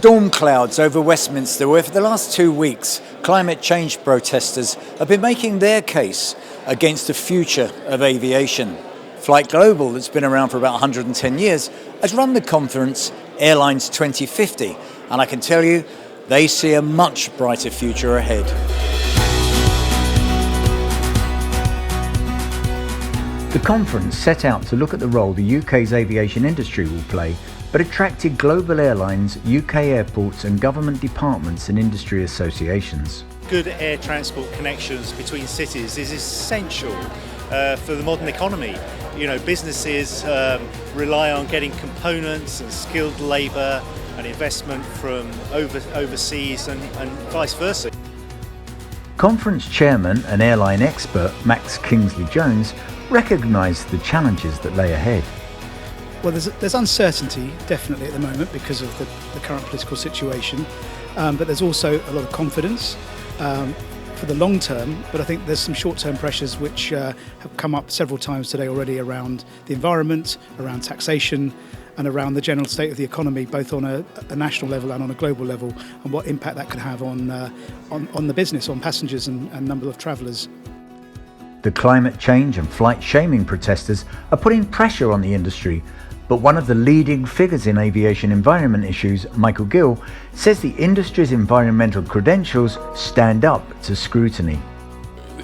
Storm clouds over Westminster, where for the last 2 weeks, climate change protesters have been making their case against the future of aviation. Flight Global, that's been around for about 110 years, has run the conference Airlines 2050, and I can tell you, they see a much brighter future ahead. The conference set out to look at the role the UK's aviation industry will play, but attracted global airlines, UK airports and government departments and industry associations. Good air transport connections between cities is essential for the modern economy. You know, businesses rely on getting components and skilled labour and investment from overseas and vice versa. Conference chairman and airline expert Max Kingsley-Jones recognised the challenges that lay ahead. Well, there's uncertainty definitely at the moment because of the current political situation, but there's also a lot of confidence for the long term. But I think there's some short-term pressures which have come up several times today already around the environment, around taxation, and around the general state of the economy, both on a national level and on a global level, and what impact that could have on the business, on passengers and number of travellers. The climate change and flight shaming protesters are putting pressure on the industry, but one of the leading figures in aviation environment issues, Michael Gill, says the industry's environmental credentials stand up to scrutiny.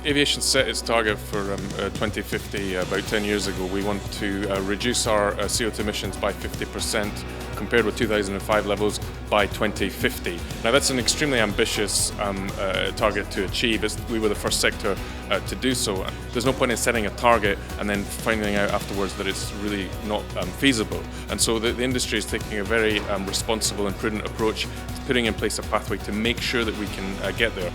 Aviation set its target for 2050 about 10 years ago. We want to reduce our CO2 emissions by 50% compared with 2005 levels by 2050. Now that's an extremely ambitious target to achieve. We were the first sector to do so. There's no point in setting a target and then finding out afterwards that it's really not feasible. And so the industry is taking a very responsible and prudent approach to putting in place a pathway to make sure that we can get there.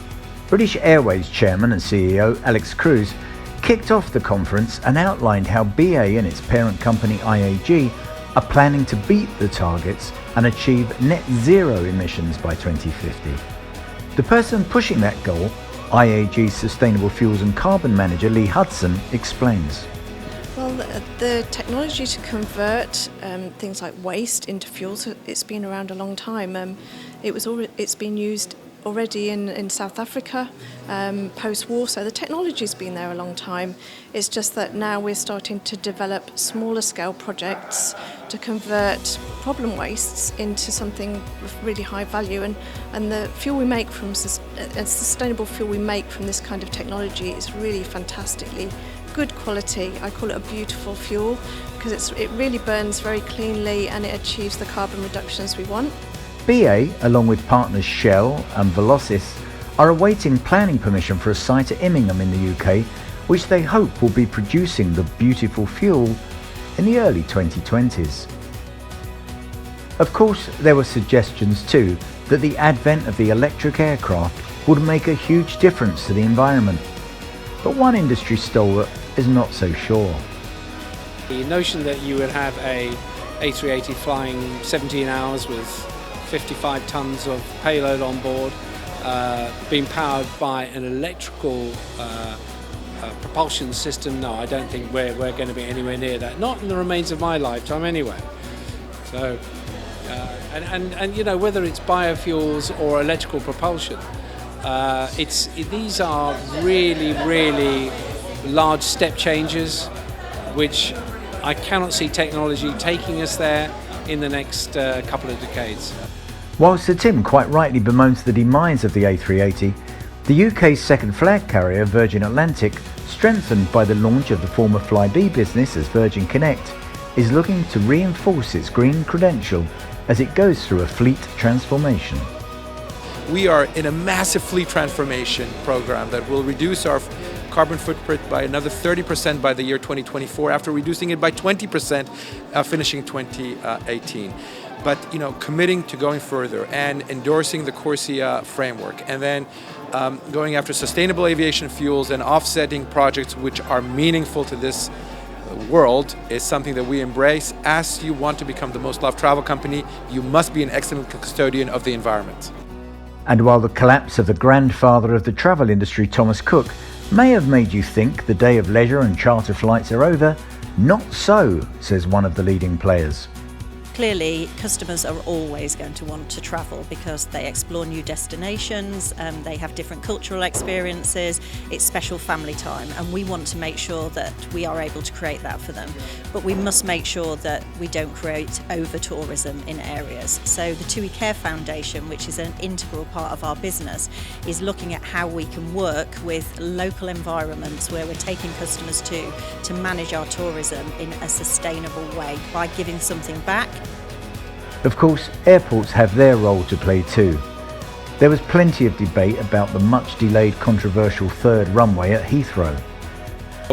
British Airways Chairman and CEO Alex Cruz kicked off the conference and outlined how BA and its parent company IAG are planning to beat the targets and achieve net zero emissions by 2050. The person pushing that goal, IAG's Sustainable Fuels and Carbon Manager Lee Hudson, explains. Well, the technology to convert things like waste into fuels, it's been around a long time. It's been used already in South Africa post-war, so the technology's been there a long time. It's just that now we're starting to develop smaller scale projects to convert problem wastes into something of really high value, and the fuel we make from sustainable fuel we make from this kind of technology is really fantastically good quality. I call it a beautiful fuel because it really burns very cleanly and it achieves the carbon reductions we want. BA, along with partners Shell and Velocis, are awaiting planning permission for a site at Immingham in the UK, which they hope will be producing the beautiful fuel in the early 2020s. Of course, there were suggestions too that the advent of the electric aircraft would make a huge difference to the environment. But one industry stalwart is not so sure. The notion that you would have a A380 flying 17 hours with 55 tons of payload on board, being powered by an electrical propulsion system, no, I don't think we're going to be anywhere near that. Not in the remains of my lifetime anyway. So, and you know, whether it's biofuels or electrical propulsion, these are really, really large step changes, which I cannot see technology taking us there in the next couple of decades. While Sir Tim quite rightly bemoans the demise of the A380, the UK's second flag carrier, Virgin Atlantic, strengthened by the launch of the former Flybe business as Virgin Connect, is looking to reinforce its green credential as it goes through a fleet transformation. We are in a massive fleet transformation program that will reduce our carbon footprint by another 30% by the year 2024, after reducing it by 20% finishing 2018. But committing to going further and endorsing the CORSIA framework, and then going after sustainable aviation fuels and offsetting projects which are meaningful to this world is something that we embrace. As you want to become the most loved travel company, you must be an excellent custodian of the environment. And while the collapse of the grandfather of the travel industry, Thomas Cook, may have made you think the day of leisure and charter flights are over, not so, says one of the leading players. clearly customers are always going to want to travel because they explore new destinations, they have different cultural experiences, it's special family time, and we want to make sure that we are able to create that for them. But we must make sure that we don't create over-tourism in areas. So the TUI Care Foundation, which is an integral part of our business, is looking at how we can work with local environments where we're taking customers to manage our tourism in a sustainable way by giving something back. Of course, airports have their role to play too. There was plenty of debate about the much delayed controversial third runway at Heathrow.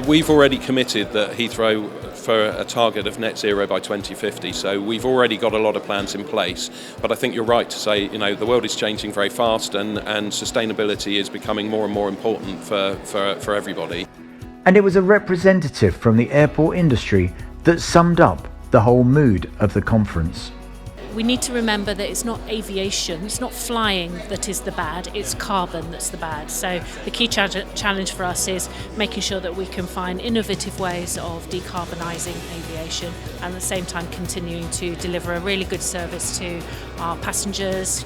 We've already committed that Heathrow for a target of net zero by 2050, so we've already got a lot of plans in place. But I think you're right to say, the world is changing very fast, and sustainability is becoming more and more important for everybody. And it was a representative from the airport industry that summed up the whole mood of the conference. We need to remember that it's not aviation, it's not flying that is the bad, it's carbon that's the bad. So the key challenge for us is making sure that we can find innovative ways of decarbonising aviation and at the same time continuing to deliver a really good service to our passengers,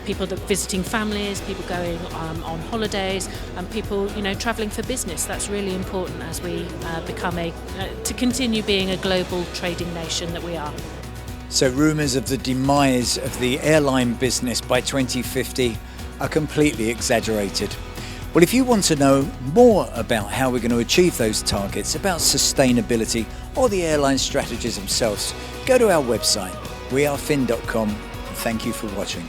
people that visiting families, people going on holidays, and people travelling for business. That's really important as we become to continue being a global trading nation that we are. So rumours of the demise of the airline business by 2050 are completely exaggerated. Well, if you want to know more about how we're going to achieve those targets, about sustainability or the airline strategies themselves, go to our website, wearefin.com. Thank you for watching.